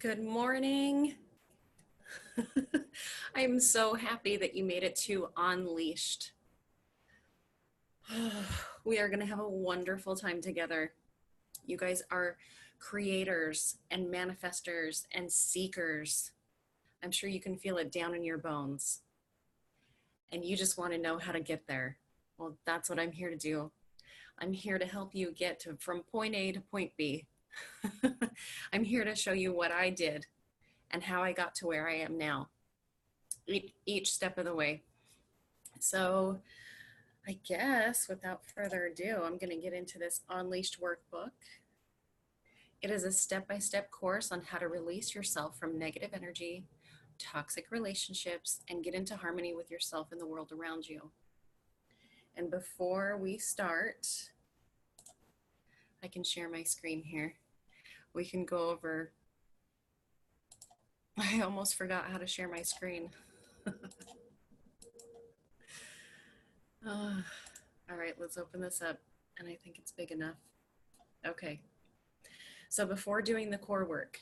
Good morning. I'm so happy that you made it to Unleashed. We are going to have a wonderful time together. You guys are creators and manifestors and seekers. I'm sure you can feel it down in your bones. And you just want to know how to get there. Well, that's what I'm here to do. I'm here to help you get from point A to point B. I'm here to show you what I did and how I got to where I am now, each step of the way. So I guess without further ado, I'm going to get into this Unleashed workbook. It is a step-by-step course on how to release yourself from negative energy, toxic relationships, and get into harmony with yourself and the world around you. And before we start, I can share my screen here. We can go over, I almost forgot how to share my screen. All right, let's open this up, and I think it's big enough. Okay, so before doing the core work,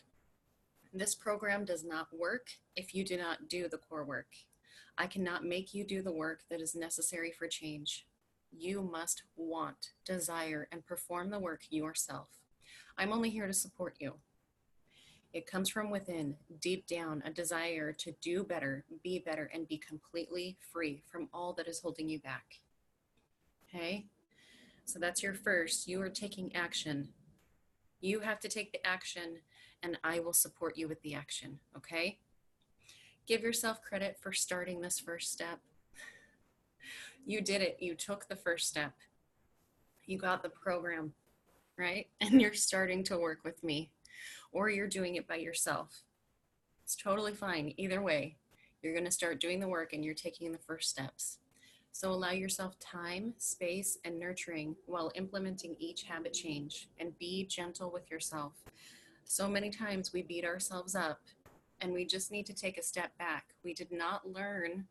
this program does not work if you do not do the core work. I cannot make you do the work that is necessary for change. You must want, desire, and perform the work yourself. I'm only here to support you. It comes from within, deep down, a desire to do better, and be completely free from all that is holding you back. Okay? So that's your first. You are taking action. You have to take the action, and I will support you with the action. Okay? Give yourself credit for starting this first step. You did it. You took the first step. You got the program, right? And you're starting to work with me, or you're doing it by yourself. It's totally fine. Either way, you're going to start doing the work and you're taking the first steps. So allow yourself time, space, and nurturing while implementing each habit change, and be gentle with yourself. So many times we beat ourselves up, and we just need to take a step back. We did not learn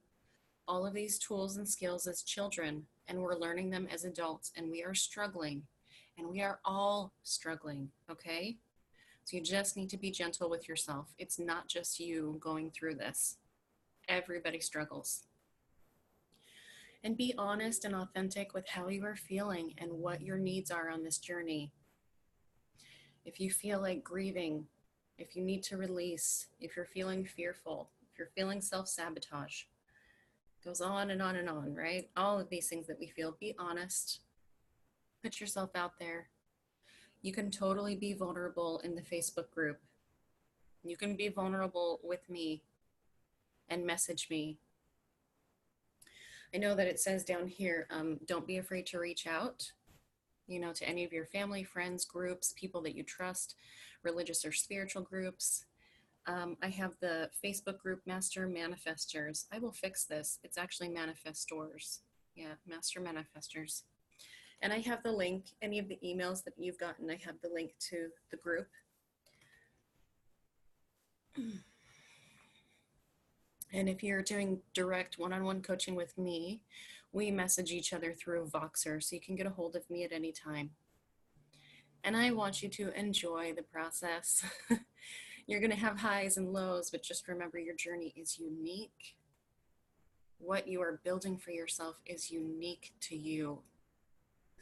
all of these tools and skills as children, and we're learning them as adults, and we are struggling, and we are all struggling, okay? So you just need to be gentle with yourself. It's not just you going through this. Everybody struggles. And be honest and authentic with how you are feeling and what your needs are on this journey. If you feel like grieving, if you need to release, if you're feeling fearful, if you're feeling self-sabotage, goes on and on and on, right? All of these things that we feel, be honest. Put yourself out there. You can totally be vulnerable in the Facebook group. You can be vulnerable with me and message me. I know that it says down here, don't be afraid to reach out, to any of your family, friends, groups, people that you trust, religious or spiritual groups. I have the Facebook group, Master Manifestors. I will fix this. It's actually Manifestors. Yeah, Master Manifestors. And I have the link, any of the emails that you've gotten, I have the link to the group. And if you're doing direct one-on-one coaching with me, we message each other through Voxer, so you can get a hold of me at any time. And I want you to enjoy the process. You're going to have highs and lows, but just remember your journey is unique. What you are building for yourself is unique to you.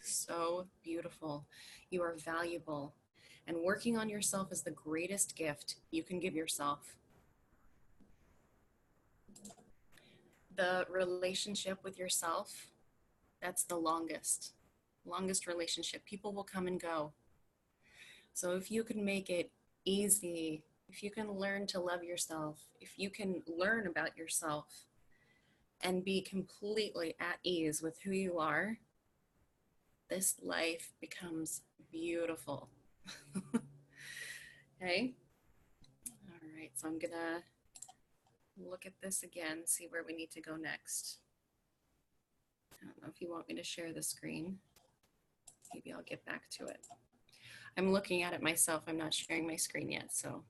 So beautiful. You are valuable. And working on yourself is the greatest gift you can give yourself. The relationship with yourself, that's the longest relationship. People will come and go. So if you can make it easy, if you can learn to love yourself, if you can learn about yourself and be completely at ease with who you are, this life becomes beautiful. Okay? All right, so I'm gonna look at this again, see where we need to go next. I don't know if you want me to share the screen. Maybe I'll get back to it. I'm looking at it myself. I'm not sharing my screen yet, so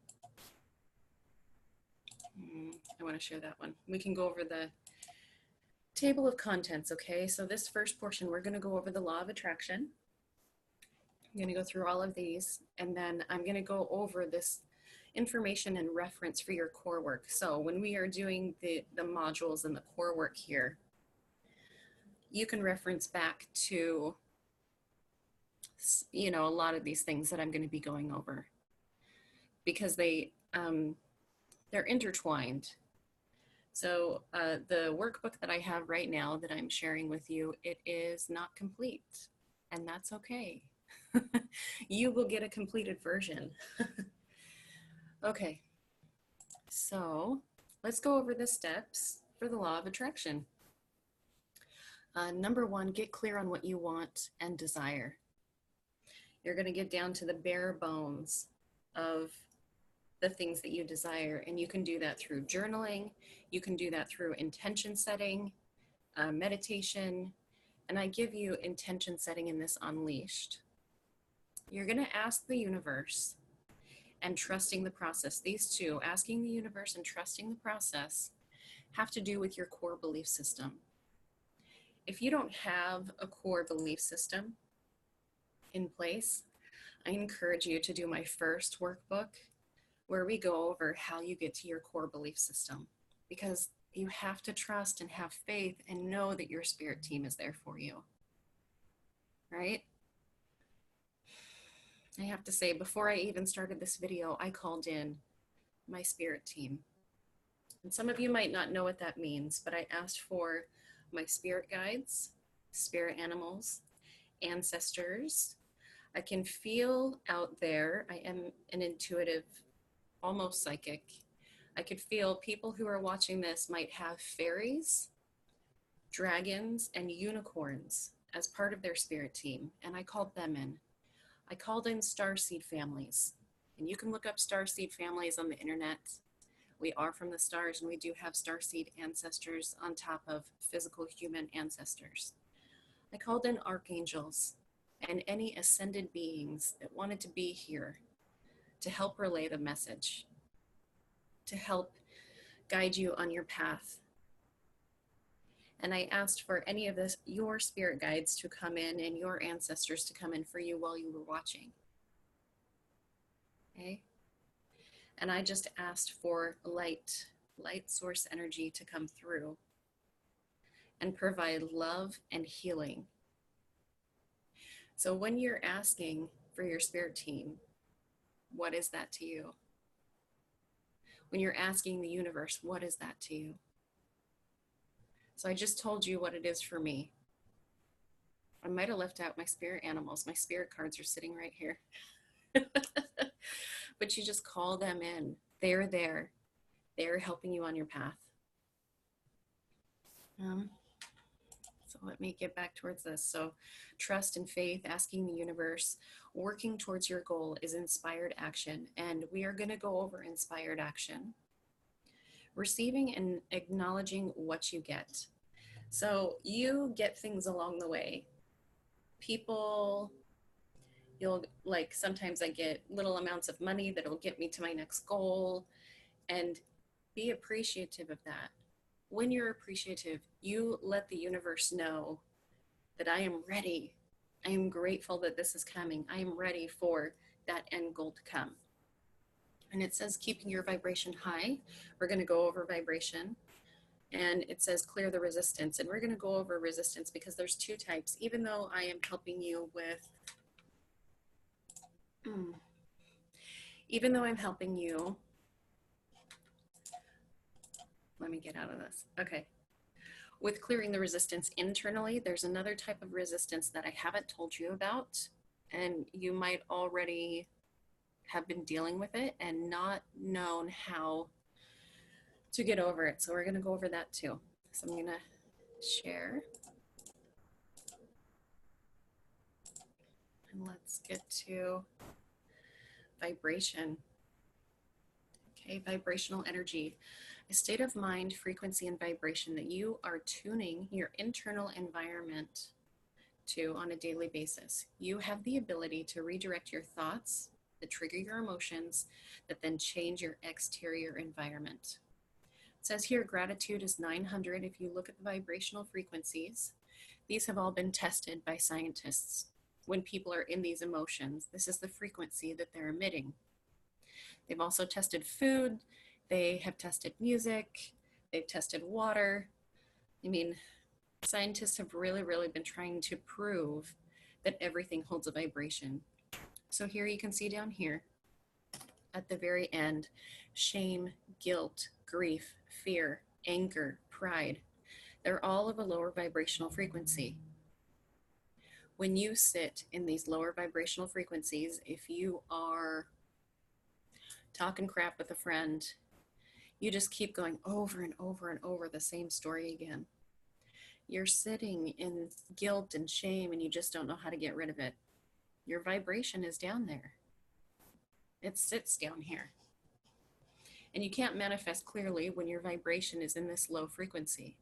I want to share that one. We can go over the table of contents, okay? So this first portion, we're going to go over the law of attraction. I'm going to go through all of these, and then I'm going to go over this information and reference for your core work. So when we are doing the modules and the core work here, you can reference back to, you know, a lot of these things that I'm going to be going over because they're intertwined. So the workbook that I have right now that I'm sharing with you, it is not complete, and that's okay. You will get a completed version. Okay, so let's go over the steps for the law of attraction. Number one, get clear on what you want and desire. You're going to get down to the bare bones of the things that you desire, and you can do that through journaling. You can do that through intention setting, meditation, and I give you intention setting in this Unleashed. You're going to ask the universe and trusting the process. These two, asking the universe and trusting the process, have to do with your core belief system. If you don't have a core belief system in place, I encourage you to do my first workbook where we go over how you get to your core belief system, because you have to trust and have faith and know that your spirit team is there for you, right? I have to say, before I even started this video, I called in my spirit team. And some of you might not know what that means, but I asked for my spirit guides, spirit animals, ancestors. I can feel out there. I am an intuitive, almost psychic. I could feel people who are watching this might have fairies, dragons, and unicorns as part of their spirit team, and I called them in. I called in starseed families, and you can look up starseed families on the internet. We are from the stars, and we do have starseed ancestors on top of physical human ancestors. I called in archangels and any ascended beings that wanted to be here to help relay the message, to help guide you on your path. And I asked for any of this, your spirit guides to come in and your ancestors to come in for you while you were watching. Okay? And I just asked for light source energy to come through and provide love and healing. So when you're asking for your spirit team, what is that to you? When you're asking the universe, what is that to you? So I just told you what it is for me. I might have left out my spirit animals. My spirit cards are sitting right here. But you just call them in. They're there. They're helping you on your path. So let me get back towards this. So trust and faith, asking the universe, working towards your goal is inspired action. And we are going to go over inspired action. Receiving and acknowledging what you get. So you get things along the way. People, you'll like, sometimes I get little amounts of money that'll get me to my next goal, and be appreciative of that. When you're appreciative, you let the universe know that I am ready. I am grateful that this is coming. I am ready for that end goal to come. And it says keeping your vibration high. We're going to go over vibration. And it says clear the resistance. And we're going to go over resistance because there's two types. Even though I am helping you with, even though I'm helping you, let me get out of this. Okay. With clearing the resistance internally, there's another type of resistance that I haven't told you about. And you might already have been dealing with it and not known how to get over it. So we're going to go over that too. So I'm going to share. And let's get to vibration. Okay, vibrational energy. A state of mind, frequency, and vibration that you are tuning your internal environment to on a daily basis. You have the ability to redirect your thoughts that trigger your emotions that then change your exterior environment. It says here gratitude is 900. If you look at the vibrational frequencies, these have all been tested by scientists. When people are in these emotions, this is the frequency that they're emitting. They've also tested food, they have tested music, they've tested water. I mean, scientists have really been trying to prove that everything holds a vibration. So here you can see down here at the very end, shame, guilt, grief, fear, anger, pride. They're all of a lower vibrational frequency. When you sit in these lower vibrational frequencies, if you are talking crap with a friend, you just keep going over and over and over the same story again. You're sitting in guilt and shame and you just don't know how to get rid of it. Your vibration is down there. It sits down here. And you can't manifest clearly when your vibration is in this low frequency.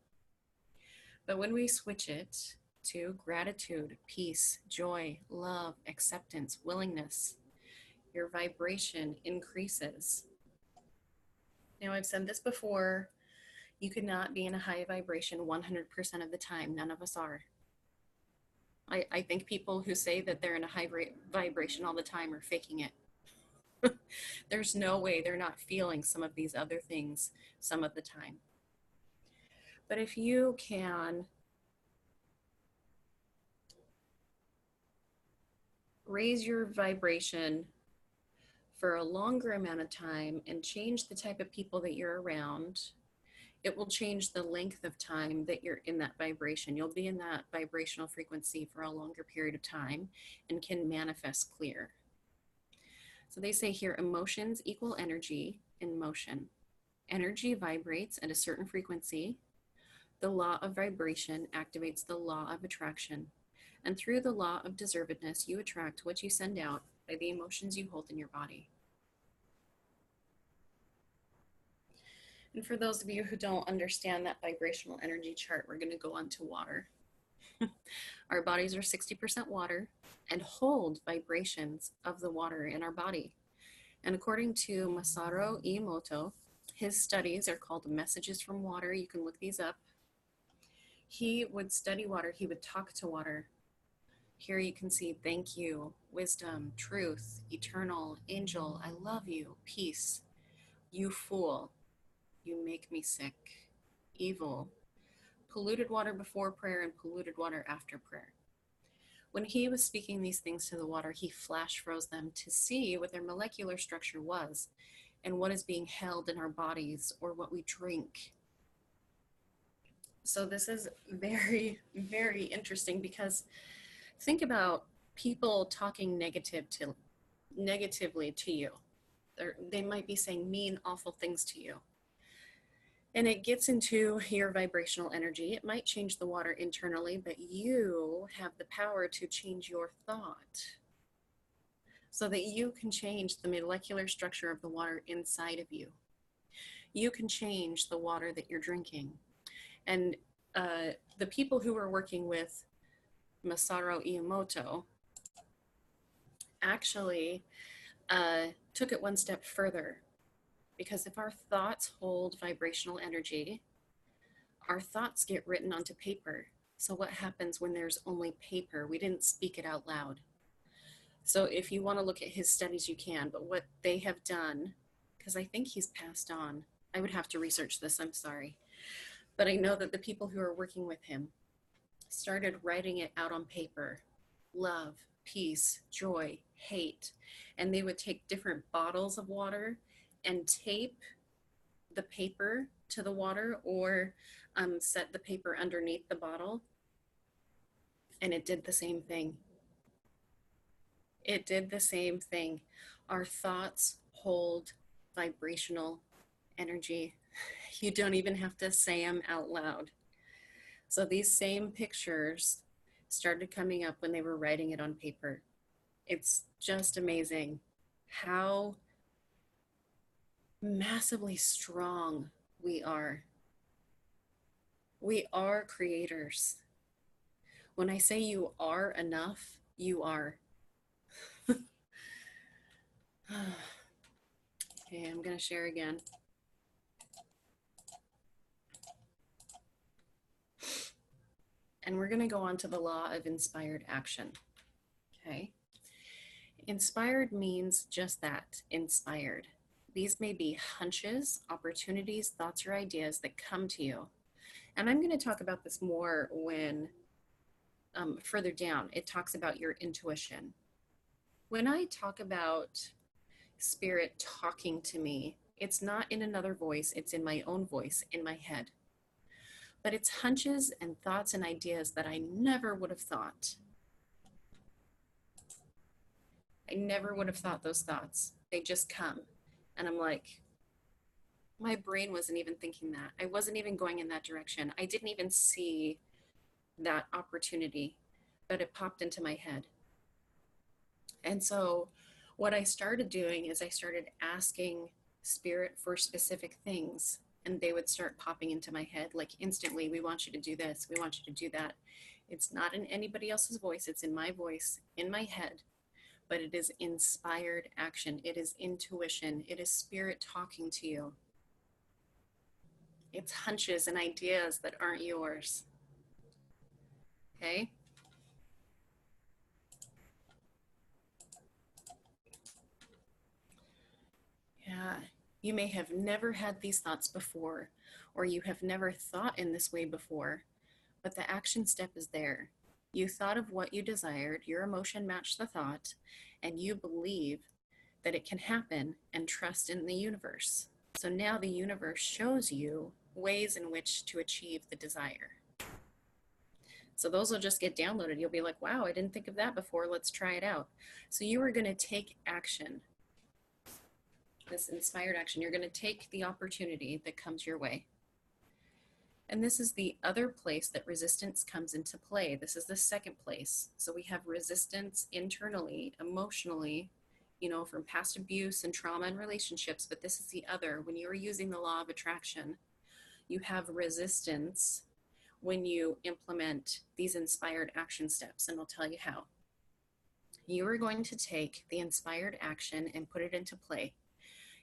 But when we switch it to gratitude, peace, joy, love, acceptance, willingness, your vibration increases. Now, I've said this before, you could not be in a high vibration 100% of the time. None of us are. I think people who say that they're in a high vibration all the time are faking it. There's no way they're not feeling some of these other things some of the time. But if you can raise your vibration for a longer amount of time and change the type of people that you're around, it will change the length of time that you're in that vibration. You'll be in that vibrational frequency for a longer period of time and can manifest clear. So they say here, emotions equal energy in motion. Energy vibrates at a certain frequency. The law of vibration activates the law of attraction. And through the law of deservedness, you attract what you send out by the emotions you hold in your body. And for those of you who don't understand that vibrational energy chart, we're going to go on to water. Our bodies are 60% water and hold vibrations of the water in our body. And according to Masaru Emoto, his studies are called Messages from Water. You can look these up. He would study water. He would talk to water. Here you can see thank you, wisdom, truth, eternal, angel, I love you, peace, you fool, you make me sick, evil, polluted water before prayer and polluted water after prayer. When he was speaking these things to the water, he flash froze them to see what their molecular structure was and what is being held in our bodies or what we drink. So this is very interesting because think about people talking negatively to you. They might be saying mean, awful things to you. And it gets into your vibrational energy. It might change the water internally, but you have the power to change your thought so that you can change the molecular structure of the water inside of you. You can change the water that you're drinking. And the people who were working with Masaru Emoto actually took it one step further, because if our thoughts hold vibrational energy, our thoughts get written onto paper. So what happens when there's only paper? We didn't speak it out loud. So if you want to look at his studies, you can, but what they have done, because I think he's passed on, I would have to research this, I'm sorry, but I know that the people who are working with him started writing it out on paper. Love, peace, joy, hate. And they would take different bottles of water and tape the paper to the water or set the paper underneath the bottle. And it did the same thing. It did the same thing. Our thoughts hold vibrational energy. You don't even have to say them out loud. So these same pictures started coming up when they were writing it on paper. It's just amazing how massively strong we are. We are creators. When I say you are enough, you are. Okay, I'm going to share again. And we're going to go on to the law of inspired action. Okay. Inspired means just that, inspired. These may be hunches, opportunities, thoughts, or ideas that come to you. And I'm going to talk about this more when further down it talks about your intuition. When I talk about spirit talking to me, it's not in another voice, it's in my own voice, in my head. But it's hunches and thoughts and ideas that I never would have thought. I never would have thought those thoughts. They just come. And I'm like, my brain wasn't even thinking that. I wasn't even going in that direction. I didn't even see that opportunity, but it popped into my head. And so what I started doing is I started asking spirit for specific things, and they would start popping into my head like instantly. We want you to do this. We want you to do that. It's not in anybody else's voice. It's in my voice, in my head, but it is inspired action. It is intuition. It is spirit talking to you. It's hunches and ideas that aren't yours. Okay? Yeah. You may have never had these thoughts before, or you have never thought in this way before, but the action step is there. You thought of what you desired, your emotion matched the thought, and you believe that it can happen and trust in the universe. So now the universe shows you ways in which to achieve the desire. So those will just get downloaded. You'll be like, wow, I didn't think of that before. Let's try it out. So you are going to take action, this inspired action. You're going to take the opportunity that comes your way. And this is the other place that resistance comes into play. This is the second place. So we have resistance internally, emotionally, from past abuse and trauma and relationships, but this is the other. When you are using the law of attraction, you have resistance when you implement these inspired action steps, and I'll tell you how. You are going to take the inspired action and put it into play.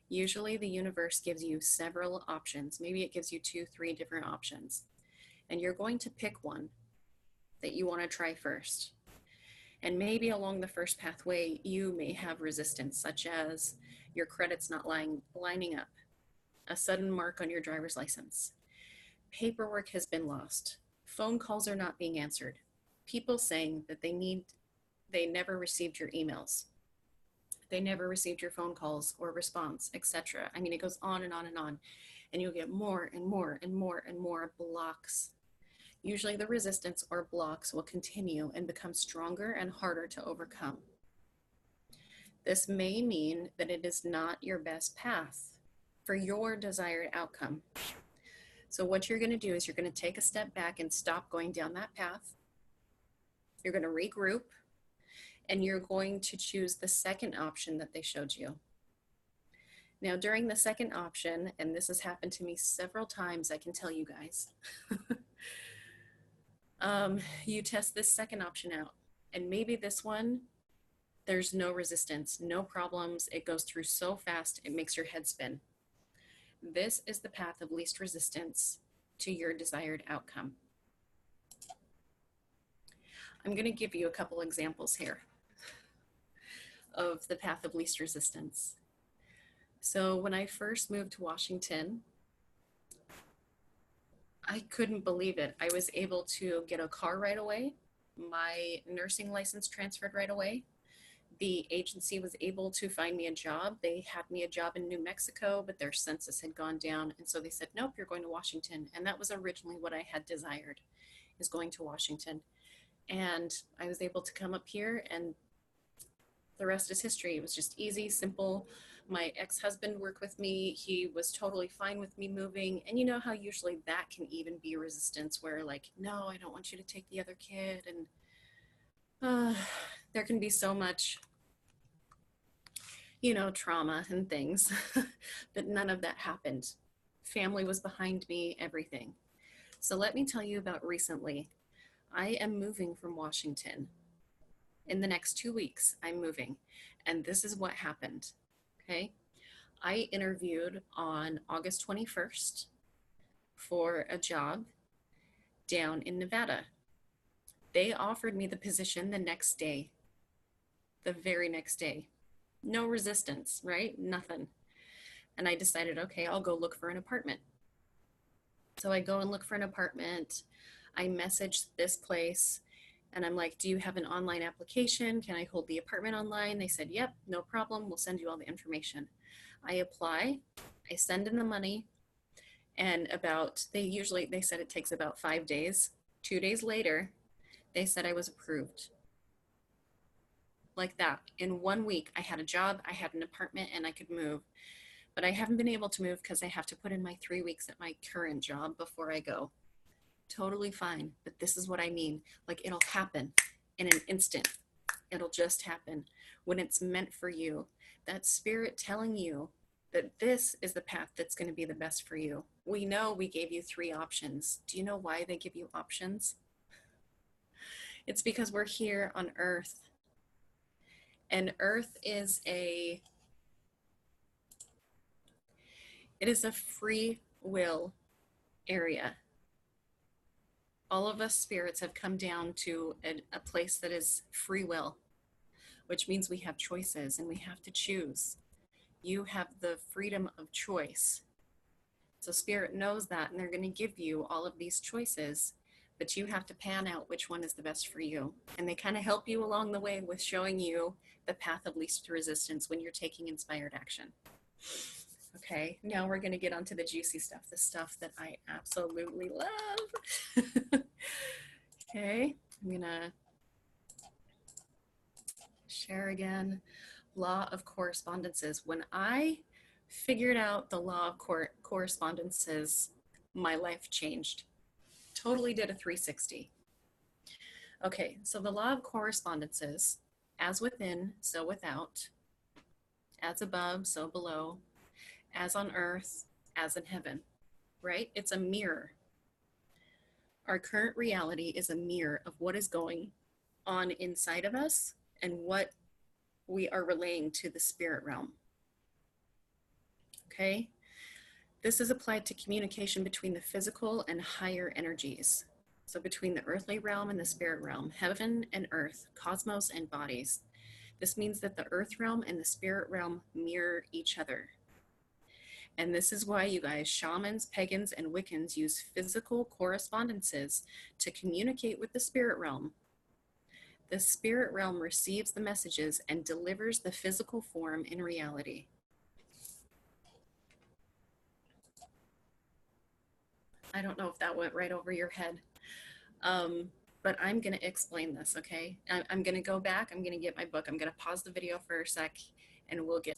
Usually the universe gives you several options. Maybe it gives you 2-3 different options. And you're going to pick one that you want to try first. And maybe along the first pathway, you may have resistance, such as your credit's not lining up, a sudden mark on your driver's license, paperwork has been lost, phone calls are not being answered, people saying that they never received your emails, they never received your phone calls or response, etc. I mean, it goes on and on and on, and you'll get more and more and more and more blocks. Usually the resistance or blocks will continue and become stronger and harder to overcome. This may mean that it is not your best path for your desired outcome. So what you're going to do is you're going to take a step back and stop going down that path. You're going to regroup, and you're going to choose the second option that they showed you. Now, during the second option, and this has happened to me several times, I can tell you guys, you test this second option out. And maybe this one, there's no resistance, no problems. It goes through so fast, it makes your head spin. This is the path of least resistance to your desired outcome. I'm going to give you a couple examples here of the path of least resistance. So when I first moved to Washington, I couldn't believe it. I was able to get a car right away. My nursing license transferred right away. The agency was able to find me a job. They had me a job in New Mexico, but their census had gone down. And so they said, nope, you're going to Washington. And that was originally what I had desired, is going to Washington. And I was able to come up here, and the rest is history. It was just easy, simple. My ex-husband worked with me. He was totally fine with me moving. And you know how usually that can even be resistance, where like, no, I don't want you to take the other kid. And there can be so much, trauma and things, but none of that happened. Family was behind me, everything. So let me tell you about recently. I am moving from Washington. In the next 2 weeks, I'm moving. And this is what happened, okay? I interviewed on August 21st for a job down in Nevada. They offered me the position the next day, the very next day. No resistance, right? Nothing. And I decided, okay, I'll go look for an apartment. So I go and look for an apartment. I message this place and I'm like, do you have an online application? Can I hold the apartment online? They said, yep, no problem. We'll send you all the information. I apply, I send in the money, and they said it takes about 5 days. 2 days later, they said I was approved. Like that. In 1 week, I had a job, I had an apartment, and I could move. But I haven't been able to move because I have to put in my 3 weeks at my current job before I go. Totally fine. But this is what I mean. Like, it'll happen in an instant. It'll just happen when it's meant for you. That spirit telling you that this is the path that's going to be the best for you. We know we gave you 3 options. Do you know why they give you options? It's because we're here on Earth. And Earth is a free will area. All of us spirits have come down to a place that is free will, which means we have choices and we have to choose. You have the freedom of choice. So spirit knows that, and they're going to give you all of these choices, but you have to pan out which one is the best for you. And they kind of help you along the way with showing you the path of least resistance when you're taking inspired action. Okay, now we're going to get onto the juicy stuff, the stuff that I absolutely love. Okay, I'm going to share again. Law of correspondences. When I figured out the law of correspondences, my life changed. Totally did a 360. Okay, so the law of correspondences, as within, so without, as above, so below, as on earth, as in heaven, right? It's a mirror. Our current reality is a mirror of what is going on inside of us and what we are relaying to the spirit realm. Okay? This is applied to communication between the physical and higher energies. So between the earthly realm and the spirit realm, heaven and earth, cosmos and bodies. This means that the earth realm and the spirit realm mirror each other. And this is why you guys, shamans, pagans, and Wiccans use physical correspondences to communicate with the spirit realm. The spirit realm receives the messages and delivers the physical form in reality. I don't know if that went right over your head, but I'm going to explain this, okay? I'm going to go back. I'm going to get my book. I'm going to pause the video for a sec, and we'll get...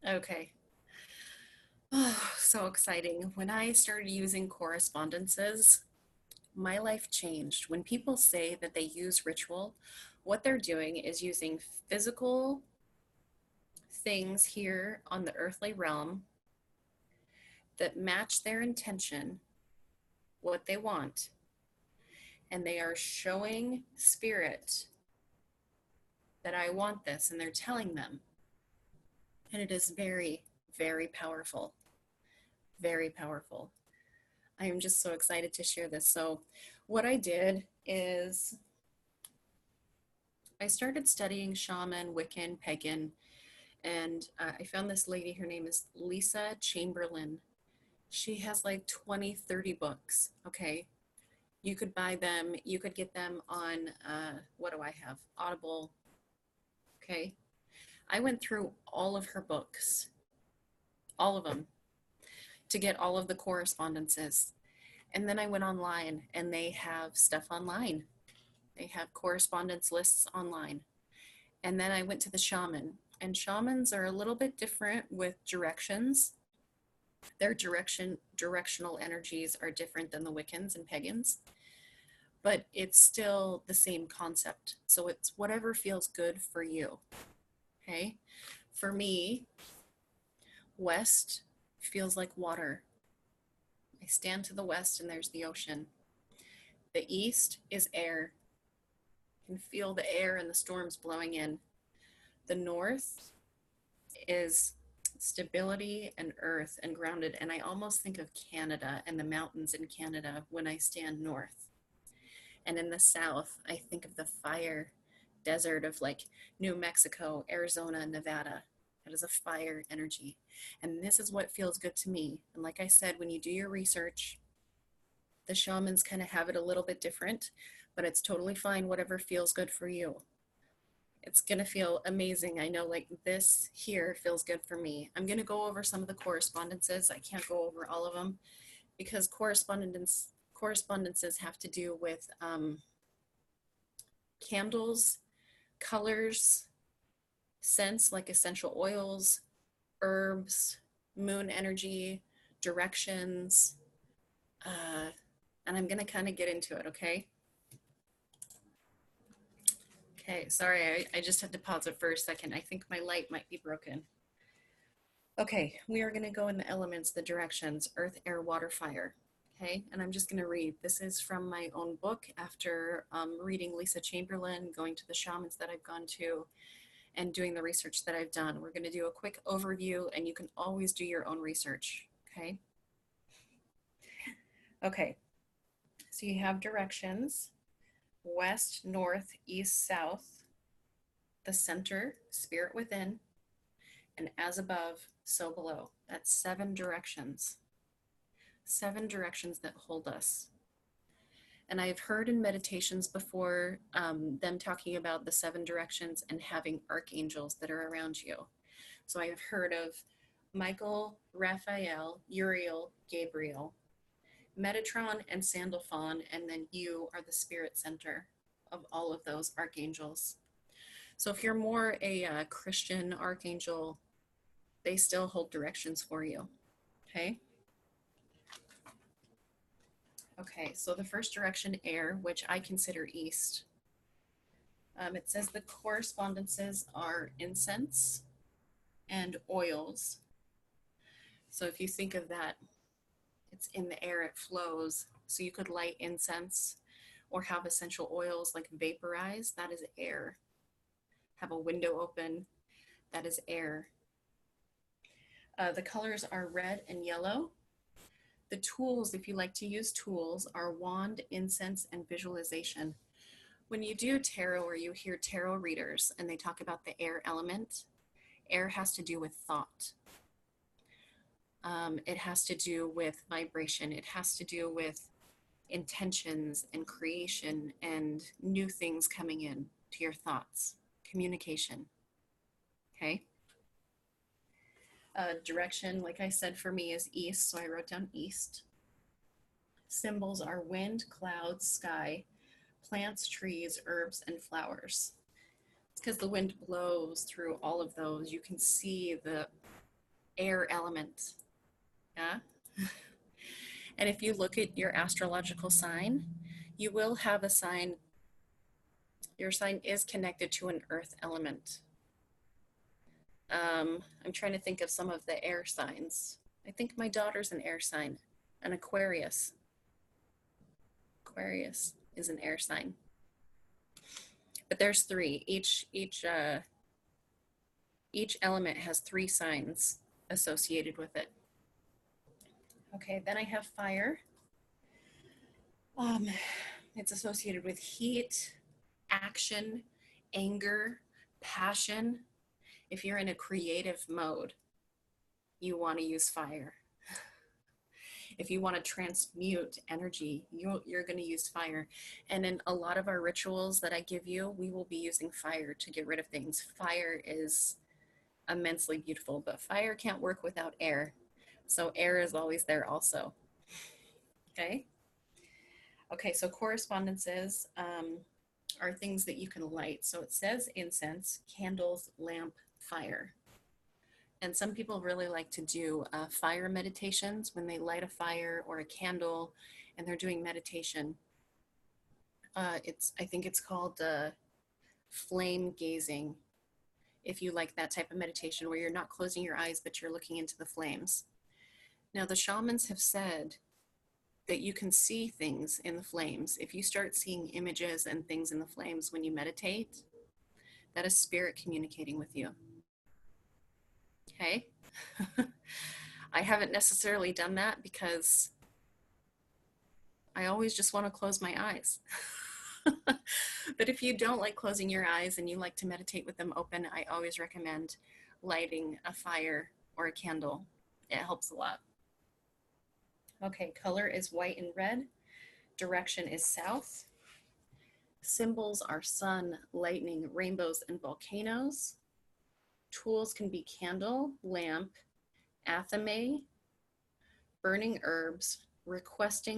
Okay. Oh, so exciting. When I started using correspondences, my life changed. When people say that they use ritual, what they're doing is using physical things here on the earthly realm that match their intention, what they want, and they are showing spirit that I want this, and they're telling them. And it is very, very powerful. Very powerful. I am just so excited to share this. So what I did is I started studying shaman, Wiccan, pagan, and I found this lady. Her name is Lisa Chamberlain. She has like 20, 30 books. Okay. You could buy them. You could get them on, what do I have? Audible. Okay. I went through all of her books, all of them, to get all of the correspondences. And then I went online, and they have stuff online. They have correspondence lists online. And then I went to the shaman, and shamans are a little bit different with directions. Their directional energies are different than the Wiccans and pagans, but it's still the same concept. So it's whatever feels good for you. Okay. For me, west feels like water. I stand to the west and there's the ocean. The east is air. You can feel the air and the storms blowing in. The north is stability and earth and grounded. And I almost think of Canada and the mountains in Canada when I stand north. And in the south, I think of the fire desert of like New Mexico, Arizona, Nevada. That is a fire energy. And this is what feels good to me. And like I said, when you do your research, the shamans kind of have it a little bit different, but it's totally fine, whatever feels good for you. It's going to feel amazing. I know, like, this here feels good for me. I'm going to go over some of the correspondences. I can't go over all of them because correspondences have to do with candles, colors, scents like essential oils, herbs, moon energy, directions, and I'm going to kind of get into it, okay? Okay, sorry, I just had to pause it for a second. I think my light might be broken. Okay, we are going to go in the elements, the directions, earth, air, water, fire. Okay, and I'm just going to read. This is from my own book after reading Lisa Chamberlain, going to the shamans that I've gone to, and doing the research that I've done. We're going to do a quick overview, and you can always do your own research. Okay. Okay, so you have directions: west, north, east, south, the center, spirit within, and as above, so below. That's 7 directions. 7 directions that hold us. And I've heard in meditations before them talking about the 7 directions and having archangels that are around you. So I've heard of Michael, Raphael, Uriel, Gabriel, Metatron, and Sandalphon, and then you are the spirit center of all of those archangels. So if you're more a Christian archangel, they still hold directions for you. Okay. Okay, so the first direction, air, which I consider east. It says the correspondences are incense and oils. So if you think of that, it's in the air, it flows. So you could light incense or have essential oils like vaporize, that is air. Have a window open, that is air. The colors are red and yellow. The tools, if you like to use tools, are wand, incense, and visualization. When you do tarot or you hear tarot readers and they talk about the air element, air has to do with thought. It has to do with vibration. It has to do with intentions and creation and new things coming in to your thoughts, communication. Okay. Direction, like I said, for me is east, so I wrote down east. Symbols are wind, clouds, sky, plants, trees, herbs, and flowers. It's because the wind blows through all of those. You can see the air element. Yeah. And if you look at your astrological sign, you will have a sign. Your sign is connected to an earth element. I'm trying to think of some of the air signs. I think my daughter's an air sign, an Aquarius. Aquarius is an air sign. But there's 3. Each element has 3 signs associated with it. Okay, then I have fire. It's associated with heat, action, anger, passion. If you're in a creative mode, you want to use fire. If you want to transmute energy, you're going to use fire. And in a lot of our rituals that I give you, we will be using fire to get rid of things. Fire is immensely beautiful, but fire can't work without air. So air is always there also. Okay. Okay, so correspondences are things that you can light. So it says incense, candles, lamp, fire. And some people really like to do fire meditations when they light a fire or a candle and they're doing meditation. I think it's called flame gazing, if you like that type of meditation where you're not closing your eyes, but you're looking into the flames. Now, the shamans have said that you can see things in the flames. If you start seeing images and things in the flames when you meditate, that is spirit communicating with you. Okay? I haven't necessarily done that because I always just want to close my eyes. But if you don't like closing your eyes and you like to meditate with them open, I always recommend lighting a fire or a candle. It helps a lot. Okay, color is white and red. Direction is south. Symbols are sun, lightning, rainbows, and volcanoes. Tools can be candle, lamp, athame, burning herbs, requests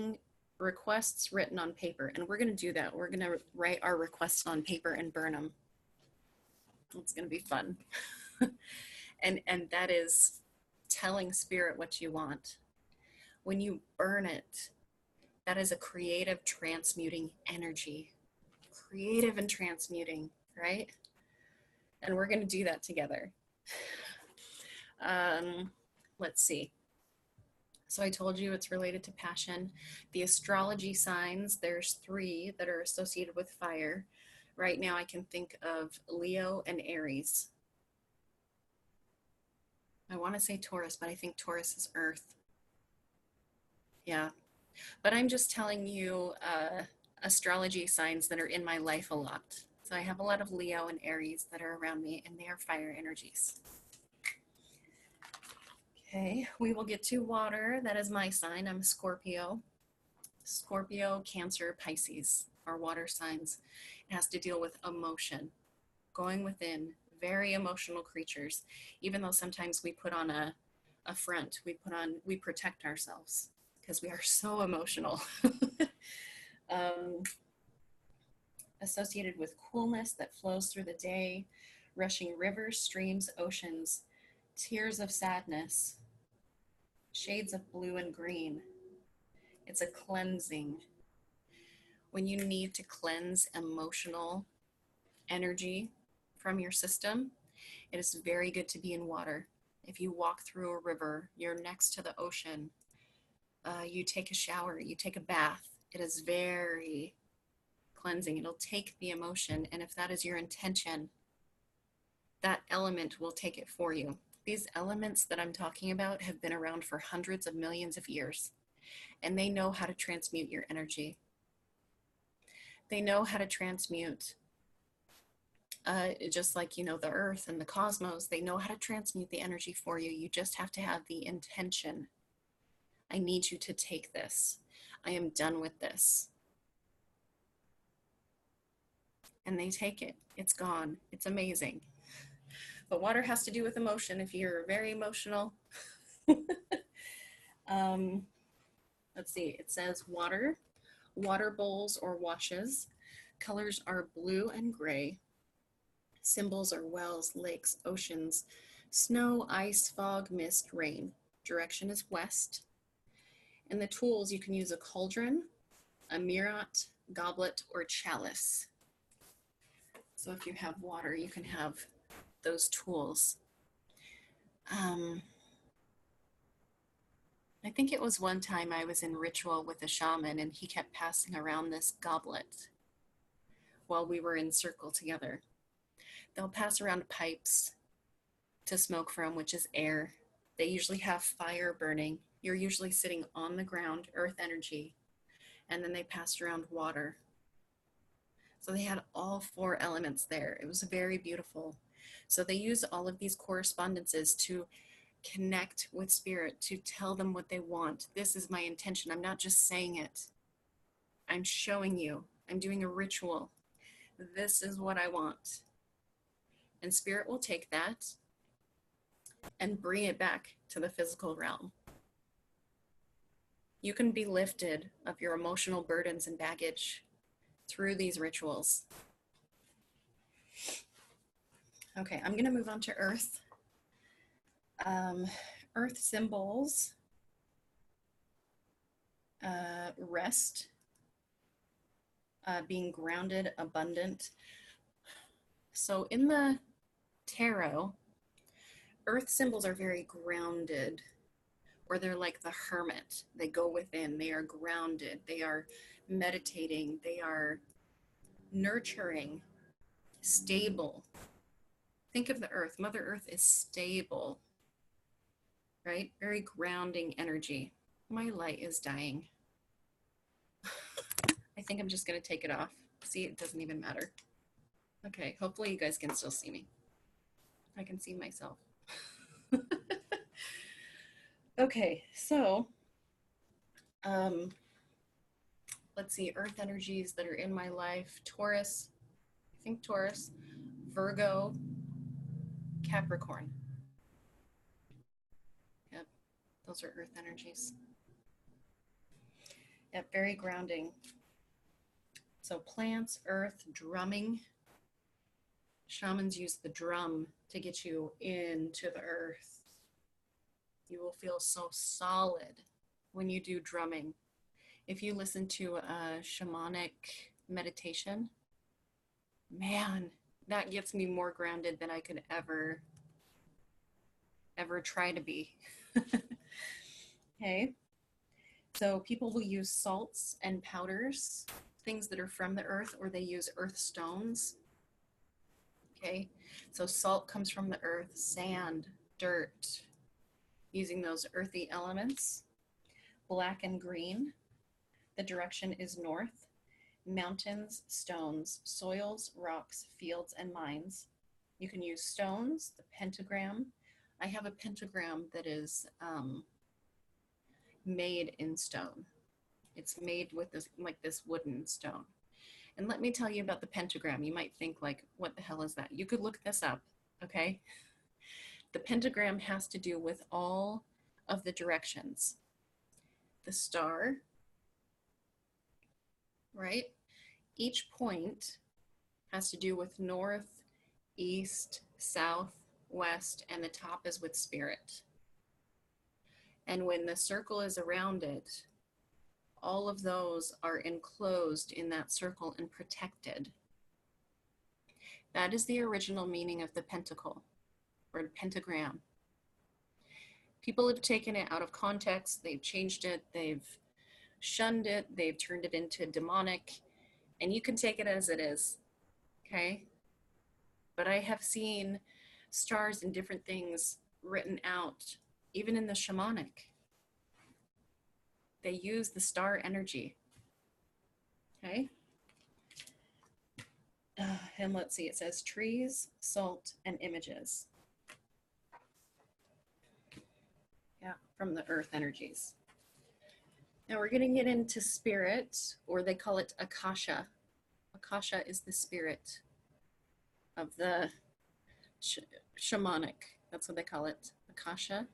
written on paper. And we're going to do that. We're going to write our requests on paper and burn them. It's going to be fun. and that is telling spirit what you want. When you burn it, that is a creative transmuting energy. Creative and transmuting, right? And we're going to do that together. Let's see. So I told you it's related to passion. The astrology signs, there's 3 that are associated with fire. Right now I can think of Leo and Aries. I want to say Taurus, but I think Taurus is Earth. Yeah. But I'm just telling you astrology signs that are in my life a lot. So I have a lot of Leo and Aries that are around me, and they are fire energies. Okay, we will get to water. That is my sign. I'm a Scorpio. Scorpio, Cancer, Pisces are water signs. It has to deal with emotion, going within, very emotional creatures. Even though sometimes we put on a front, we protect ourselves because we are so emotional. Associated with coolness that flows through the day, rushing rivers, streams, oceans, tears of sadness, shades of blue and green. It's a cleansing. When you need to cleanse emotional energy from your system, it is very good to be in water. If you walk through a river, you're next to the ocean, you take a shower, you take a bath, it is very cleansing. It'll take the emotion, and if that is your intention, that element will take it for you. These elements that I'm talking about have been around for hundreds of millions of years, and they know how to transmute your energy. They know how to transmute, just like, the earth and the cosmos, they know how to transmute the energy for you. You just have to have the intention. I need you to take this. I am done with this. And they take it. It's gone. It's amazing. But water has to do with emotion. If you're very emotional, let's see, it says water bowls or washes. Colors are blue and gray. Symbols are wells, lakes, oceans, snow, ice, fog, mist, rain. Direction is west. And the tools, you can use a cauldron, a mirrot, goblet, or chalice. So if you have water, you can have those tools. I think it was one time I was in ritual with a shaman, and he kept passing around this goblet while we were in circle together. They'll pass around pipes to smoke from, which is air. They usually have fire burning. You're usually sitting on the ground, earth energy, and then they passed around water. So they had all 4 elements there. It was very beautiful. So they use all of these correspondences to connect with spirit, to tell them what they want. This is my intention. I'm not just saying it. I'm showing you. I'm doing a ritual. This is what I want. And spirit will take that and bring it back to the physical realm. You can be lifted of your emotional burdens and baggage through these rituals. Okay, I'm going to move on to earth. Earth symbols, rest, being grounded, abundant. So in the tarot, earth symbols are very grounded, or they're like the hermit. They go within, they are grounded, they are meditating, they are nurturing, stable. Think of the earth. Mother Earth is stable, right? Very grounding energy. My light is dying. I think I'm just going to take it off. See, it doesn't even matter. Okay, hopefully you guys can still see me. I can see myself. Okay, so let's see, earth energies that are in my life. Taurus, I think Taurus, Virgo, Capricorn. Yep, those are earth energies. Yep, very grounding. So plants, earth, drumming. Shamans use the drum to get you into the earth. You will feel so solid when you do drumming. If you listen to a shamanic meditation, man, that gets me more grounded than I could ever try to be. Okay. So people will use salts and powders, things that are from the earth, or they use earth stones. Okay. So salt comes from the earth, sand, dirt, using those earthy elements. Black and green, the direction is north. Mountains, stones, soils, rocks, fields, and mines. You can use stones, the pentagram. I have a pentagram that is made in stone. It's made with this like this wooden stone. And let me tell you about the pentagram. You might think like, what the hell is that? You could look this up, okay? The pentagram has to do with all of the directions. The star, right? Each point has to do with north, east, south, west, and the top is with spirit. And when the circle is around it, all of those are enclosed in that circle and protected. That is the original meaning of the pentacle or pentagram. People have taken it out of context, they've changed it, they've shunned it, they've turned it into demonic, and you can take it as it is, okay? But I have seen stars and different things written out, even in the shamanic. They use the star energy, okay? And let's see, it says trees, salt, and images. Yeah, from the earth energies. Now we're going to get into spirit, or they call it Akasha. Akasha is the spirit of the shamanic. That's what they call it, Akasha.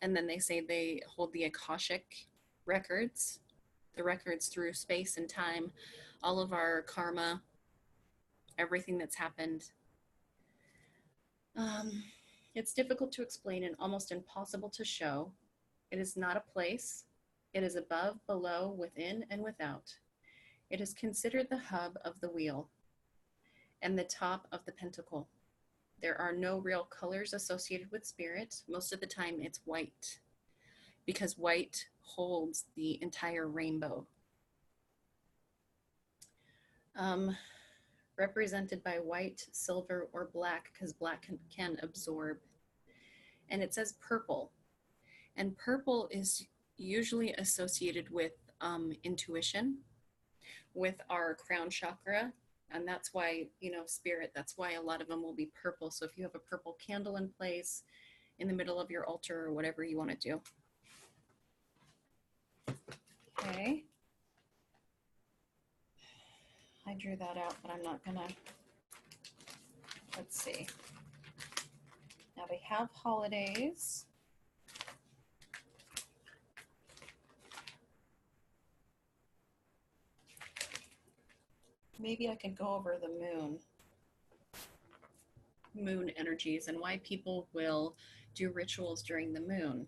And then they say they hold the Akashic records, the records through space and time, all of our karma, everything that's happened. It's difficult to explain and almost impossible to show. It is not a place. It is above, below, within, and without. It is considered the hub of the wheel and the top of the pentacle. There are no real colors associated with spirit. Most of the time it's white because white holds the entire rainbow. Represented by white, silver, or black because black can absorb. And it says purple. And purple is usually associated with intuition, with our crown chakra. And that's why, spirit, that's why a lot of them will be purple. So if you have a purple candle in place in the middle of your altar or whatever you want to do. Okay. I drew that out, but I'm not gonna, let's see. Now we have holidays. Maybe I could go over the moon energies and why people will do rituals during the moon.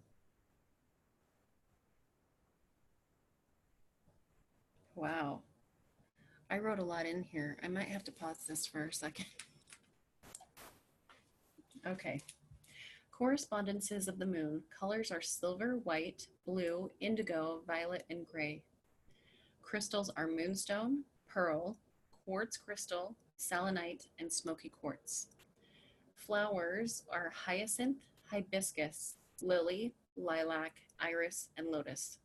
Wow. I wrote a lot in here. I might have to pause this for a second. Okay. Correspondences of the moon. Colors are silver, white, blue, indigo, violet, and gray. Crystals are moonstone, pearl, quartz crystal, selenite, and smoky quartz. Flowers are hyacinth, hibiscus, lily, lilac, iris, and lotus.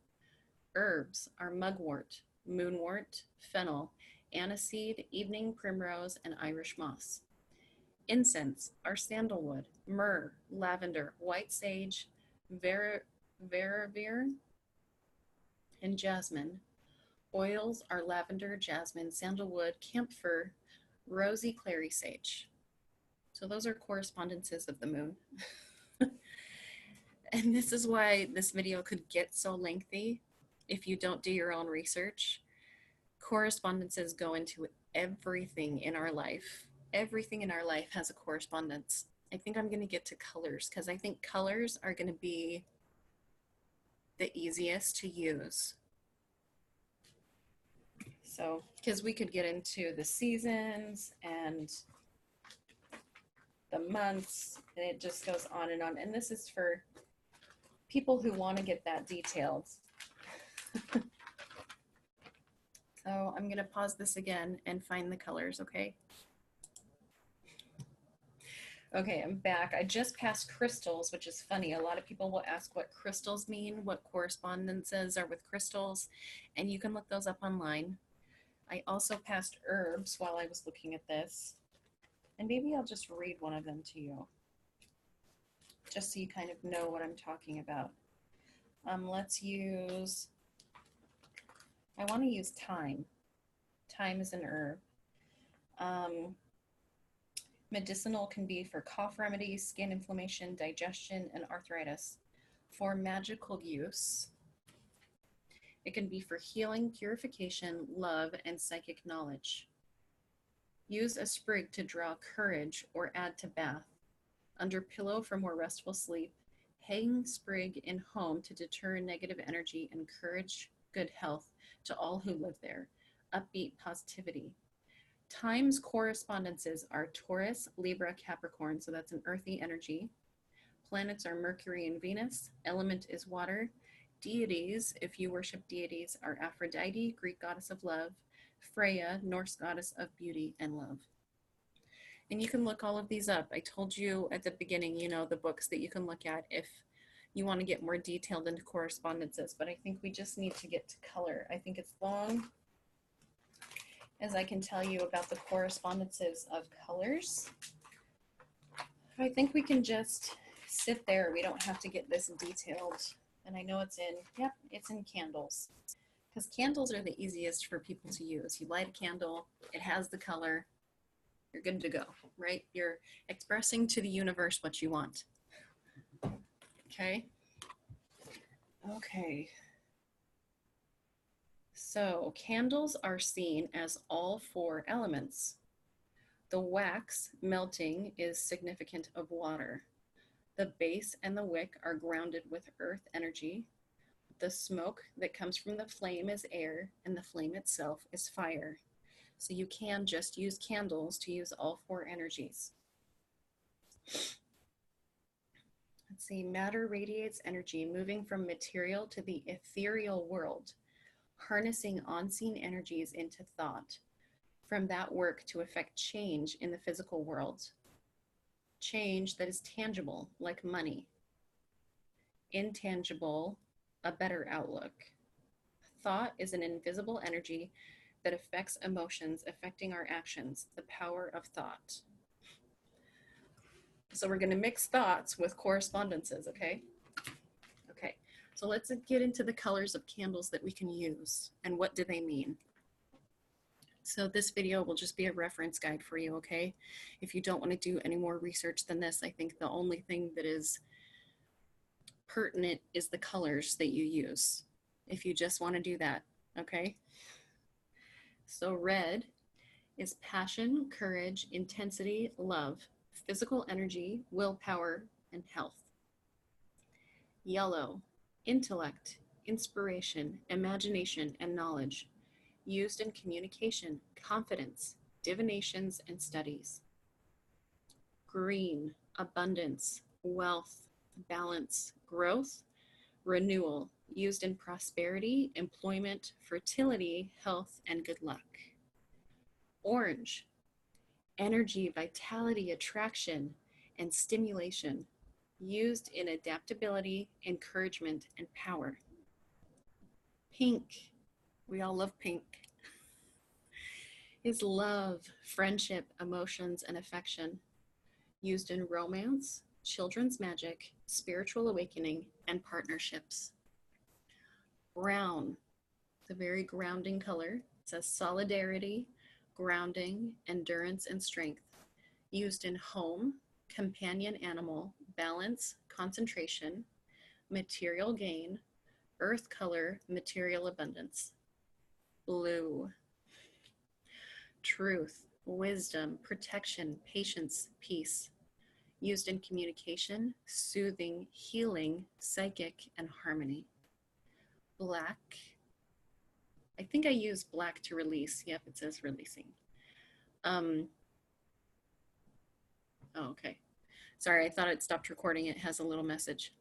Herbs are mugwort, moonwort, fennel, aniseed, evening primrose, and Irish moss. Incense are sandalwood, myrrh, lavender, white sage, vetiver, and jasmine. Oils are lavender, jasmine, sandalwood, camphor, rosy clary sage. So those are correspondences of the moon. And this is why this video could get so lengthy if you don't do your own research. Correspondences go into everything in our life. Everything in our life has a correspondence. I think I'm going to get to colors because I think colors are going to be the easiest to use. So, because we could get into the seasons and the months, and it just goes on. And this is for people who want to get that detailed. So I'm going to pause this again and find the colors, okay? Okay, I'm back. I just passed crystals, which is funny. A lot of people will ask what crystals mean, what correspondences are with crystals, and you can look those up online. I also passed herbs while I was looking at this, and maybe I'll just read one of them to you, just so you kind of know what I'm talking about. Let's use, I want to use thyme. Thyme is an herb. Medicinal can be for cough remedies, skin inflammation, digestion, and arthritis. For magical use, it can be for healing, purification, love, and psychic knowledge. Use a sprig to draw courage or add to bath. Under pillow for more restful sleep. Hang sprig in home to deter negative energy and encourage good health to all who live there. Upbeat positivity. Time's correspondences are Taurus, Libra, Capricorn, so that's an earthy energy. Planets are Mercury and Venus. Element is water. Deities, if you worship deities, are Aphrodite, Greek goddess of love, Freya, Norse goddess of beauty and love. And you can look all of these up. I told you at the beginning, you know, the books that you can look at if you want to get more detailed into correspondences, but I think we just need to get to color. I think it's long as I can tell you about the correspondences of colors. I think we can just sit there. We don't have to get this detailed. And I know it's in, yep, it's in candles. Because candles are the easiest for people to use. You light a candle, it has the color, you're good to go, right? You're expressing to the universe what you want. Okay? Okay. So candles are seen as all four elements. The wax melting is significant of water. The base and the wick are grounded with earth energy. The smoke that comes from the flame is air, and the flame itself is fire. So you can just use candles to use all four energies. Let's see, matter radiates energy, moving from material to the ethereal world, harnessing unseen energies into thought. From that work to affect change in the physical world. Change that is tangible, like money. Intangible, a better outlook. Thought is an invisible energy that affects emotions, affecting our actions, the power of thought. So we're going to mix thoughts with correspondences, okay? Okay, so let's get into the colors of candles that we can use and what do they mean. So this video will just be a reference guide for you, okay? If you don't want to do any more research than this, I think the only thing that is pertinent is the colors that you use, if you just want to do that, okay? So red is passion, courage, intensity, love, physical energy, willpower, and health. Yellow, intellect, inspiration, imagination, and knowledge, used in communication, confidence, divinations, and studies. Green, abundance, wealth, balance, growth, renewal, used in prosperity, employment, fertility, health, and good luck. Orange, energy, vitality, attraction, and stimulation, used in adaptability, encouragement, and power. Pink, we all love pink, is love, friendship, emotions, and affection. used in romance, children's magic, spiritual awakening, and partnerships. Brown, the very grounding color. It says solidarity, grounding, endurance, and strength. Used in home, companion animal, balance, concentration, material gain, earth color, material abundance. Blue, truth, wisdom, protection, patience, peace. Used in communication, soothing, healing, psychic, and harmony. Black, I think I use black to release. Yep, it says releasing. Oh, okay. Sorry, I thought it stopped recording. It has a little message.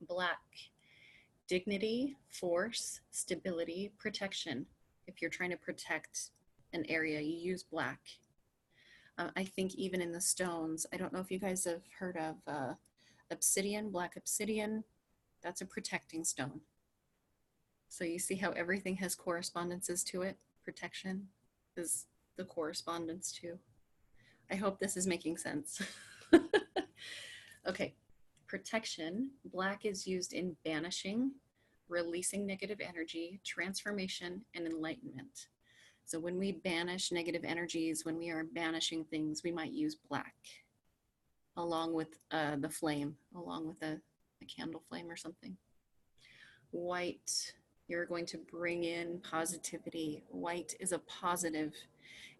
Black, dignity, force, stability, protection. If you're trying to protect an area, you use black. I think even in the stones, I don't know if you guys have heard of obsidian, black obsidian. That's a protecting stone. So you see how everything has correspondences to it. Protection is the correspondence to. I hope this is making sense. Okay, protection. Black is used in banishing, releasing negative energy, transformation, and enlightenment. So when we banish negative energies, when we are banishing things, we might use black along with the flame, along with a candle flame or something. White, you're going to bring in positivity. White is a positive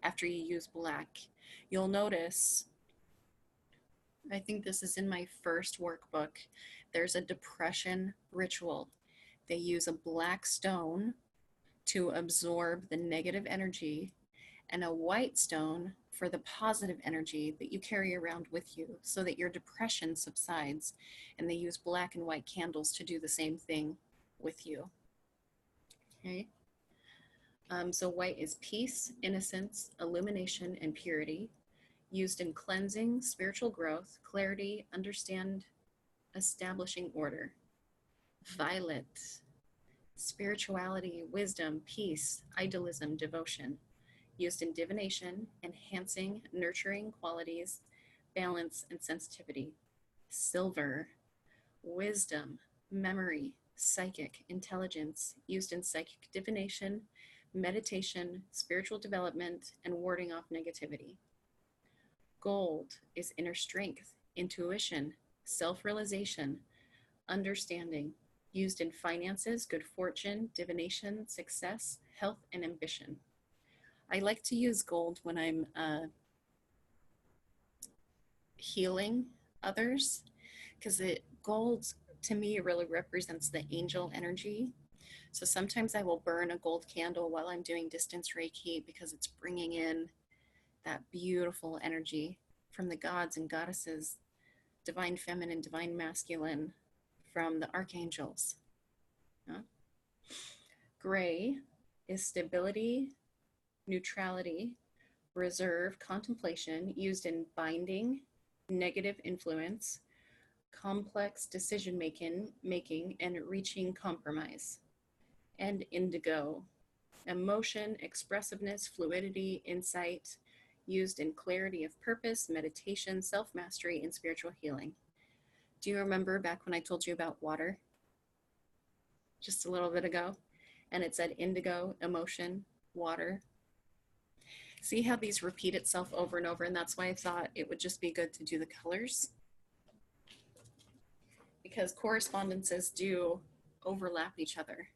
after you use black. You'll notice, I think this is in my first workbook, there's a depression ritual. They use a black stone to absorb the negative energy and a white stone for the positive energy that you carry around with you so that your depression subsides. And they use black and white candles to do the same thing with you. Okay. So white is peace, innocence, illumination, and purity, used in cleansing, spiritual growth, clarity, establishing order. Violet, spirituality, wisdom, peace, idealism, devotion, used in divination, enhancing, nurturing qualities, balance, and sensitivity. Silver, wisdom, memory, psychic, intelligence, used in psychic divination, meditation, spiritual development, and warding off negativity. Gold is inner strength, intuition, self-realization, understanding, used in finances, good fortune, divination, success, health, and ambition. I like to use gold when I'm healing others, because gold to me really represents the angel energy. So sometimes I will burn a gold candle while I'm doing distance Reiki because it's bringing in that beautiful energy from the gods and goddesses, divine feminine, divine masculine, from the archangels. Gray is stability, neutrality, reserve, contemplation, used in binding, negative influence, complex decision making, and reaching compromise. And indigo, emotion, expressiveness, fluidity, insight, used in clarity of purpose, meditation, self-mastery, and spiritual healing. Do you remember back when I told you about water just a little bit ago? And it said indigo, emotion, water. See how these repeat itself over and over, and that's why I thought it would just be good to do the colors, because correspondences do overlap each other.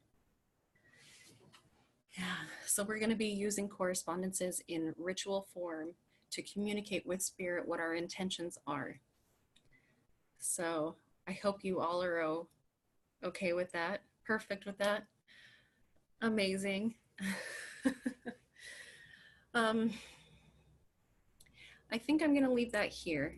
Yeah, so we're going to be using correspondences in ritual form to communicate with spirit what our intentions are. So I hope you all are okay with that, perfect with that, amazing. I think I'm going to leave that here,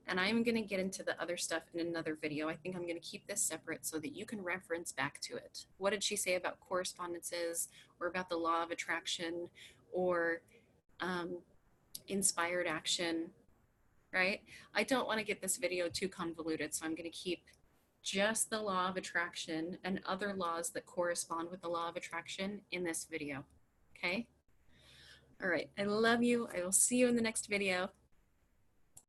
and I'm going to get into the other stuff in another video. I think I'm going to keep this separate so that you can reference back to it. What did she say about correspondences, or about the law of attraction, or inspired action, right? I don't want to get this video too convoluted, so I'm going to keep just the law of attraction and other laws that correspond with the law of attraction in this video, okay? All right, I love you. I will see you in the next video.